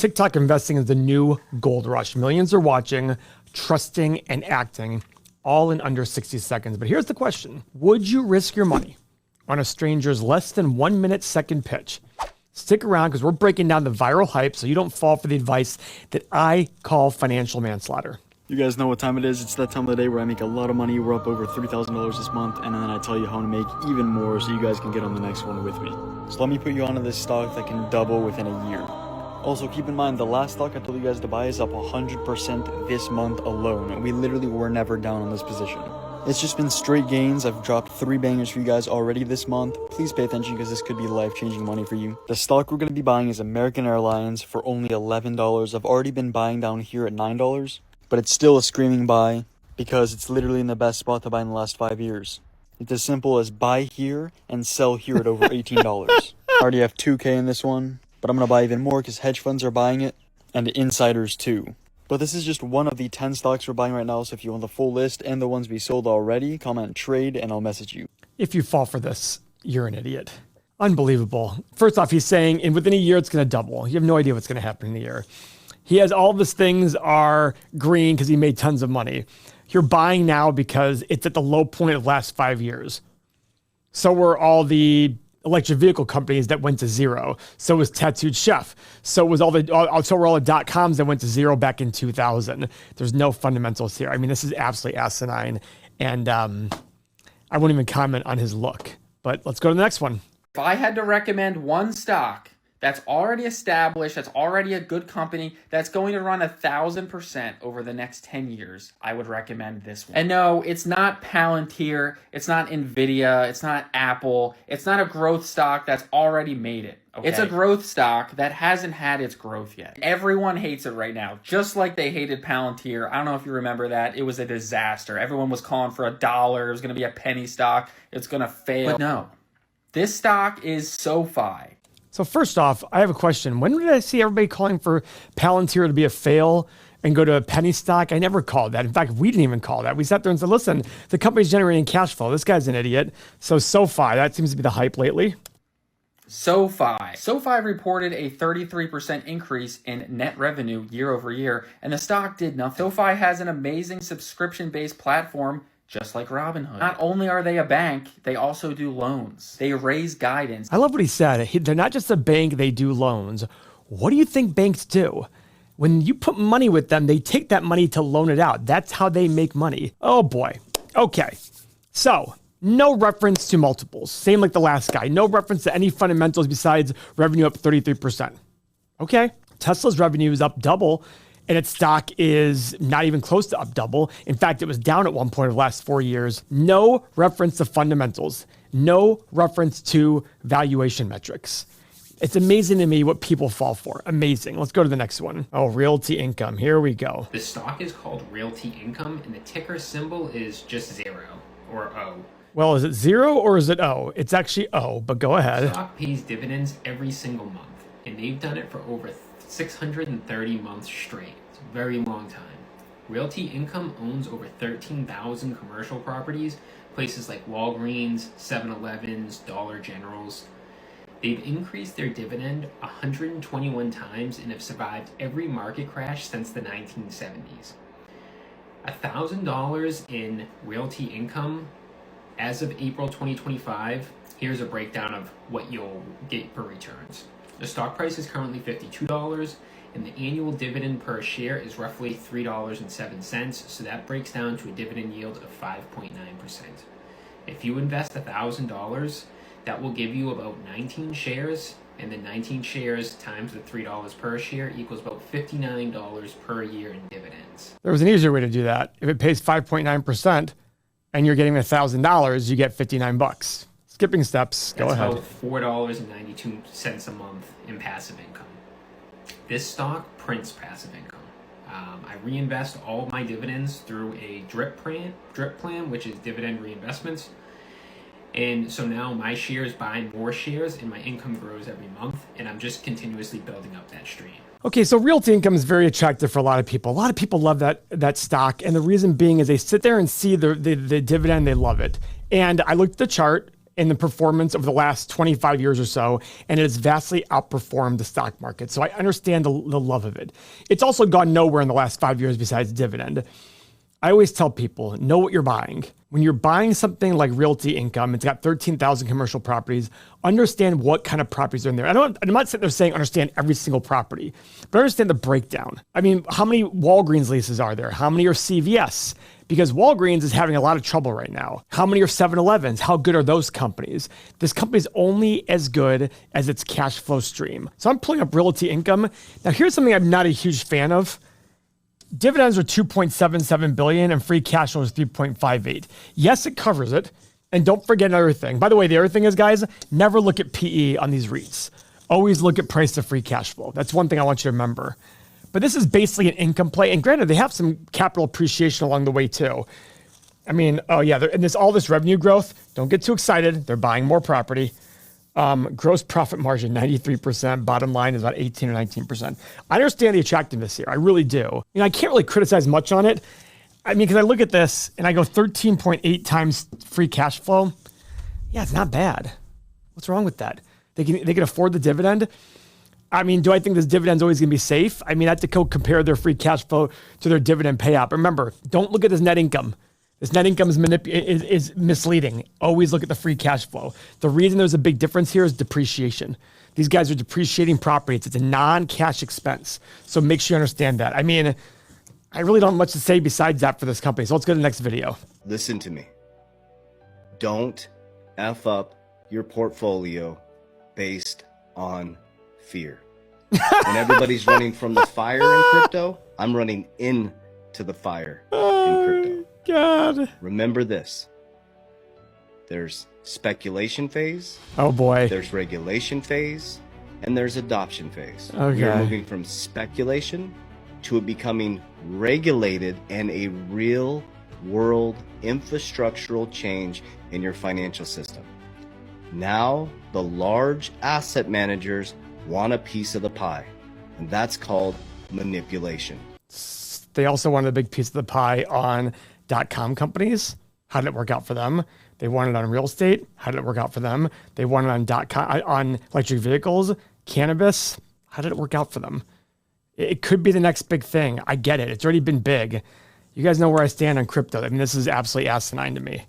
TikTok investing is the new gold rush. Millions are watching, trusting, and acting all in under 60 seconds. But here's the question. Would you risk your money on a stranger's less than 1 minute second pitch? Stick around because we're breaking down the viral hype so you don't fall for the advice that I call financial manslaughter. You guys know what time it is. It's that time of the day where I make a lot of money. We're up over $3,000 this month, and then I tell you how to make even more so you guys can get on the next one with me. So let me put you onto this stock that can double within a year. Also, keep in mind, the last stock I told you guys to buy is up 100% this month alone, and we literally were never down on this position. It's just been straight gains. I've dropped 3 bangers for you guys already this month. Please pay attention because this could be life-changing money for you. The stock we're going to be buying is American Airlines for only $11. I've already been buying down here at $9, but it's still a screaming buy because it's literally in the best spot to buy in the last 5 years. It's as simple as buy here and sell here at over $18. I already have 2K in this one, but I'm going to buy even more because hedge funds are buying it and insiders too. But this is just one of the 10 stocks we're buying right now, so if you want the full list and the ones we sold already, comment trade and I'll message you. If you fall for this, you're an idiot. Unbelievable. First off, he's saying within a year it's going to double. You have no idea what's going to happen in a year. He has all of his things are green because he made tons of money. You're buying now because it's at the low point of the last 5 years. So were all the electric vehicle companies that went to zero. So was Tattooed Chef. So was so were all the .coms that went to zero back in 2000. There's no fundamentals here. I mean, this is absolutely asinine. And I won't even comment on his look. But let's go to the next one. If I had to recommend one stock that's already established, that's already a good company, that's going to run 1,000% over the next 10 years, I would recommend this one. And no, it's not Palantir, it's not Nvidia, it's not Apple, it's not a growth stock that's already made it. Okay? It's a growth stock that hasn't had its growth yet. Everyone hates it right now, just like they hated Palantir. I don't know if you remember that. It was a disaster. Everyone was calling for $1. It was going to be a penny stock. It's going to fail. But no, this stock is SoFi. So first off, I have a question. When did I see everybody calling for Palantir to be a fail and go to a penny stock? I never called that. In fact, we didn't even call that. We sat there and said, listen, the company's generating cash flow. This guy's an idiot. So SoFi, that seems to be the hype lately. SoFi reported a 33% increase in net revenue year over year, and the stock did nothing. SoFi has an amazing subscription-based platform just like Robinhood. Not only are they a bank, they also do loans. They raise guidance. I love what he said. They're not just a bank, they do loans. What do you think banks do? When you put money with them, they take that money to loan it out. That's how they make money. Oh boy. Okay. So, no reference to multiples. Same like the last guy. No reference to any fundamentals besides revenue up 33%. Okay. Tesla's revenue is up double, and its stock is not even close to up double. In fact, it was down at one point of the last 4 years. No reference to fundamentals. No reference to valuation metrics. It's amazing to me what people fall for. Amazing. Let's go to the next one. Oh, Realty Income. Here we go. The stock is called Realty Income, and the ticker symbol is just 0 or O. Well, is it 0 or is it O? It's actually O, but go ahead. The stock pays dividends every single month, and they've done it for over 630 months straight. It's a very long time. Realty Income owns over 13,000 commercial properties, places like Walgreens, 7-Elevens, Dollar Generals. They've increased their dividend 121 times and have survived every market crash since the 1970s. $1,000 in Realty Income as of April 2025. Here's a breakdown of what you'll get for returns. The stock price is currently $52, and the annual dividend per share is roughly $3.07, so that breaks down to a dividend yield of 5.9%. If you invest $1,000, that will give you about 19 shares, and the 19 shares times the $3 per share equals about $59 per year in dividends. There was an easier way to do that. If it pays 5.9% and you're getting $1,000, you get $59. Skipping steps, go ahead. That's about $4.92 a month in passive income. This stock prints passive income. I reinvest all of my dividends through a drip plan, which is dividend reinvestments. And so now my shares buy more shares and my income grows every month, and I'm just continuously building up that stream. Okay, so Realty Income is very attractive for a lot of people. A lot of people love that stock, and the reason being is they sit there and see the dividend, they love it. And I looked at the chart, in the performance over the last 25 years or so, and it has vastly outperformed the stock market. So I understand the love of it. It's also gone nowhere in the last 5 years besides dividend. I always tell people, know what you're buying. When you're buying something like Realty Income, it's got 13,000 commercial properties, understand what kind of properties are in there. I'm not sitting there saying understand every single property, but understand the breakdown. I mean, how many Walgreens leases are there? How many are CVS? Because Walgreens is having a lot of trouble right now. How many are 7-Elevens? How good are those companies? This company's only as good as its cash flow stream. So I'm pulling up Realty Income. Now here's something I'm not a huge fan of. Dividends are $2.77 billion and free cash flow is $3.58. Yes, it covers it. And don't forget another thing. By the way, the other thing is, guys, never look at PE on these REITs. Always look at price to free cash flow. That's one thing I want you to remember. But this is basically an income play. And granted, they have some capital appreciation along the way too. I mean, oh yeah, and there's all this revenue growth. Don't get too excited. They're buying more property. Gross profit margin, 93%. Bottom line is about 18 or 19%. I understand the attractiveness here. I really do. You know, I can't really criticize much on it. I mean, because I look at this and I go 13.8 times free cash flow. Yeah, it's not bad. What's wrong with that? They can afford the dividend. I mean, do I think this dividend's always going to be safe? I mean, I have to compare their free cash flow to their dividend payout. Remember, don't look at this net income. This net income is misleading. Always look at the free cash flow. The reason there's a big difference here is depreciation. These guys are depreciating properties. It's a non-cash expense. So make sure you understand that. I mean, I really don't have much to say besides that for this company. So let's go to the next video. Listen to me. Don't F up your portfolio based on fear. When everybody's running from the fire in crypto, I'm running into the fire in crypto. God. Remember this. There's speculation phase. Oh boy. There's regulation phase. And there's adoption phase. Okay. You're moving from speculation to it becoming regulated and a real world infrastructural change in your financial system. Now, the large asset managers want a piece of the pie, and that's called manipulation. They also wanted a big piece of the pie on .com companies. How did it work out for them? They wanted it on real estate. How did it work out for them? They wanted it on .com, on electric vehicles, cannabis. How did it work out for them? It could be the next big thing. I get it. It's already been big. You guys know where I stand on crypto. I mean, this is absolutely asinine to me.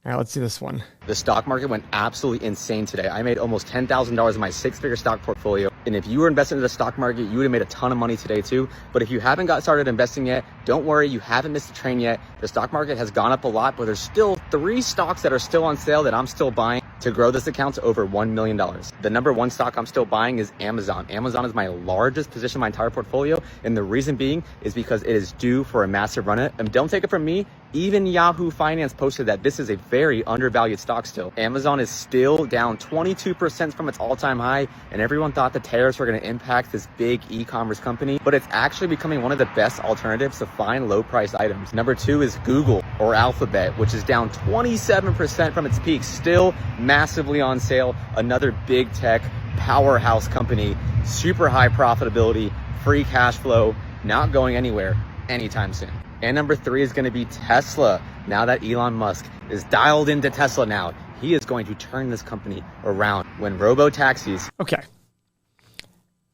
All right, let's see this one. The stock market went absolutely insane today. I made almost $10,000 in my 6-figure stock portfolio. And if you were invested in the stock market, you would have made a ton of money today too. But if you haven't got started investing yet, don't worry, you haven't missed the train yet. The stock market has gone up a lot, but there's still 3 stocks that are still on sale that I'm still buying to grow this account to over $1 million. The number 1 stock I'm still buying is Amazon. Amazon is my largest position in my entire portfolio. And the reason being is because it is due for a massive run up. And don't take it from me, even Yahoo Finance posted that this is a very undervalued stock still. Amazon is still down 22% from its all-time high, and everyone thought the tariffs were going to impact this big e-commerce company, but it's actually becoming one of the best alternatives to find low-priced items. Number 2 is Google or Alphabet, which is down 27% from its peak, still massively on sale. Another big tech powerhouse company, super high profitability, free cash flow, not going anywhere anytime soon. And number 3 is going to be Tesla. Now that Elon Musk is dialed into Tesla now, he is going to turn this company around. When robo-taxis... Okay.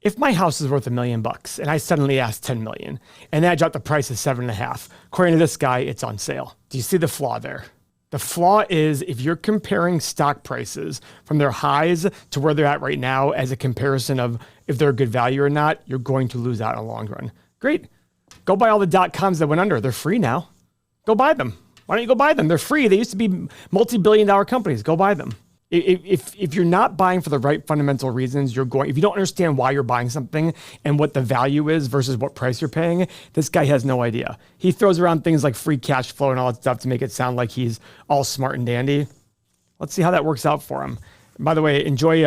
If my house is worth $1 million and I suddenly ask 10 million and then I drop the price to 7.5, according to this guy, it's on sale. Do you see the flaw there? The flaw is if you're comparing stock prices from their highs to where they're at right now as a comparison of if they're a good value or not, you're going to lose out in the long run. Great. Go buy all the .coms that went under. They're free now. Go buy them. Why don't you go buy them? They're free. They used to be multi-billion-dollar companies. Go buy them. If you're not buying for the right fundamental reasons, if you don't understand why you're buying something and what the value is versus what price you're paying, this guy has no idea. He throws around things like free cash flow and all that stuff to make it sound like he's all smart and dandy. Let's see how that works out for him. By the way, enjoy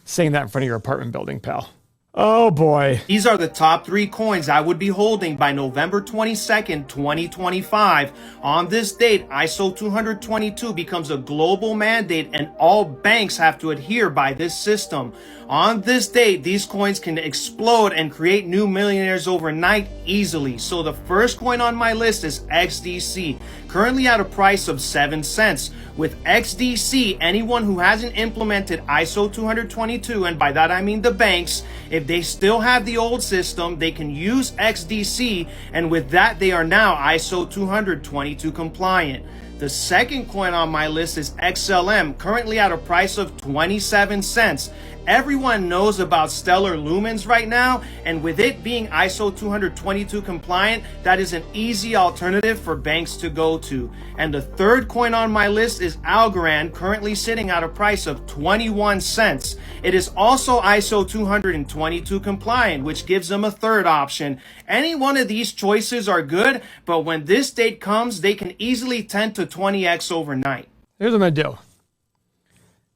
saying that in front of your apartment building, pal. Oh boy. These are the top 3 coins I would be holding by November 22nd, 2025. On this date, ISO 222 becomes a global mandate and all banks have to adhere by this system. On this date, these coins can explode and create new millionaires overnight easily. So the first coin on my list is XDC. currently at a price of 7 cents. With XDC, anyone who hasn't implemented ISO 222, and by that I mean the banks, if they still have the old system, they can use XDC, and with that they are now ISO 222 compliant. The second coin on my list is XLM, currently at a price of 27 cents. Everyone knows about Stellar Lumens right now, and with it being ISO 222 compliant, that is an easy alternative for banks to go to. And the third coin on my list is Algorand, currently sitting at a price of 21 cents. It is also ISO 222 compliant, which gives them a third option. Any one of these choices are good, but when this date comes, they can easily 10 to 20x overnight. Here's what I'm going to do.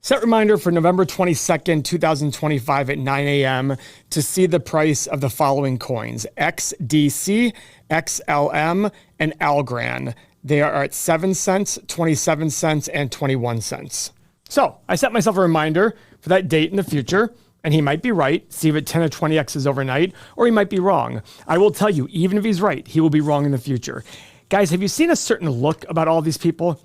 Set reminder for November 22nd, 2025 at 9 a.m. to see the price of the following coins: XDC, XLM, and Algorand. They are at 7 cents, 27 cents, and 21 cents. So I set myself a reminder for that date in the future, and he might be right. See if it 10 or 20x's overnight, or he might be wrong. I will tell you, even if he's right, he will be wrong in the future. Guys, have you seen a certain look about all these people?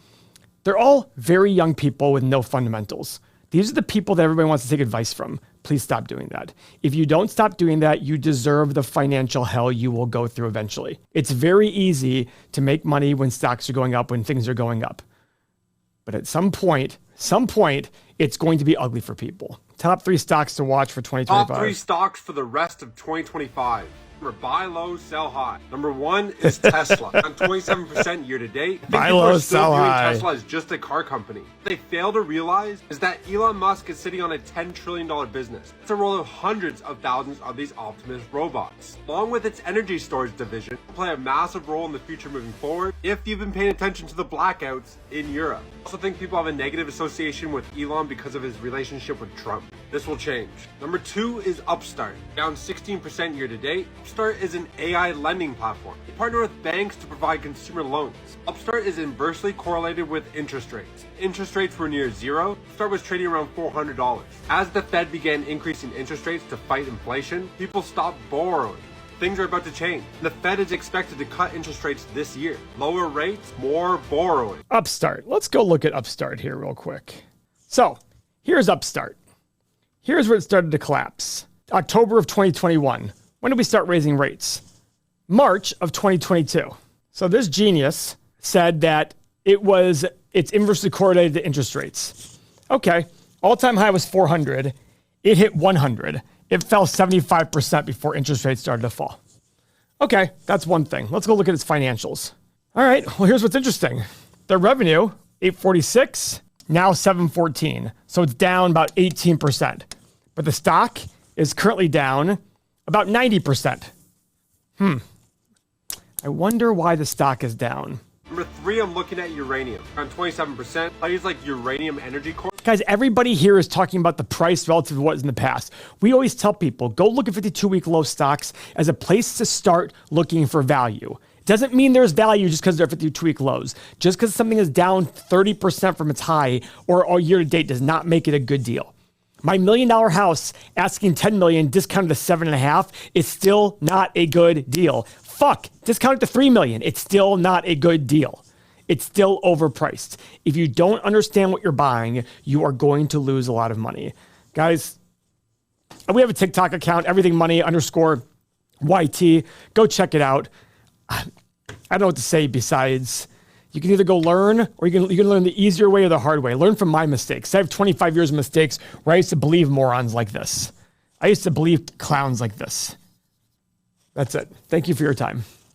They're all very young people with no fundamentals. These are the people that everybody wants to take advice from. Please stop doing that. If you don't stop doing that, you deserve the financial hell you will go through eventually. It's very easy to make money when stocks are going up, when things are going up. But at some point, it's going to be ugly for people. Top 3 stocks to watch for 2025. Top 3 stocks for the rest of 2025. Number, buy low, sell high. Number 1 is Tesla, on 27% year to date. Buy low, sell high. Tesla is just a car company. What they fail to realize is that Elon Musk is sitting on a $10 trillion business. It's a roll of hundreds of thousands of these Optimus robots. Along with its energy storage division, will play a massive role in the future moving forward if you've been paying attention to the blackouts in Europe. I also think people have a negative association with Elon because of his relationship with Trump. This will change. Number 2 is Upstart, down 16% year to date. Upstart is an AI lending platform. They partner with banks to provide consumer loans. Upstart is inversely correlated with interest rates. Interest rates were near zero. Upstart was trading around $400. As the Fed began increasing interest rates to fight inflation, people stopped borrowing. Things are about to change. The Fed is expected to cut interest rates this year. Lower rates, more borrowing. Upstart. Let's go look at Upstart here real quick. So here's Upstart. Here's where it started to collapse. October of 2021. When did we start raising rates? March of 2022. So this genius said that it's inversely correlated to interest rates. Okay, all-time high was 400. It hit 100. It fell 75% before interest rates started to fall. Okay, that's one thing. Let's go look at its financials. All right, well, here's what's interesting. Their revenue, 846, now 714. So it's down about 18%. But the stock is currently down about 90%. I wonder why the stock is down. Number 3, I'm looking at uranium, around 27%. I use like Uranium Energy Corp. Guys, everybody here is talking about the price relative to what is in the past. We always tell people, go look at 52-week low stocks as a place to start looking for value. It doesn't mean there's value just because they're 52-week lows. Just because something is down 30% from its high or year to date does not make it a good deal. My $1 million house asking $10 million discounted to 7.5 is still not a good deal. Fuck, discount it to $3 million. It's still not a good deal. It's still overpriced. If you don't understand what you're buying, you are going to lose a lot of money. Guys, we have a TikTok account, everythingmoney_YT. Go check it out. I don't know what to say besides you can either go learn or you can learn the easier way or the hard way. Learn from my mistakes. I have 25 years of mistakes where I used to believe morons like this. I used to believe clowns like this. That's it. Thank you for your time.